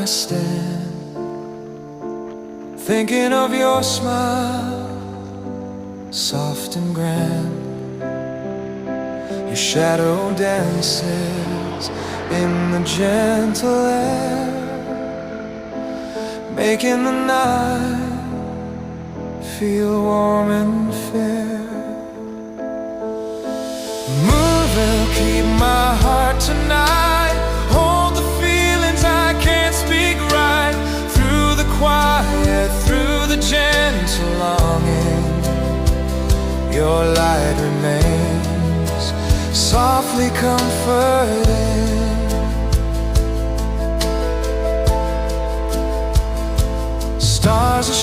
I stand, thinking of your smile, soft and grand. Your shadow dances in the gentle air, making the night feel warm and fair. Moon will keep my heart tonight, hold the feelings I can't speak right. Through the quiet, through the gentle longing, your light remains softly comforting.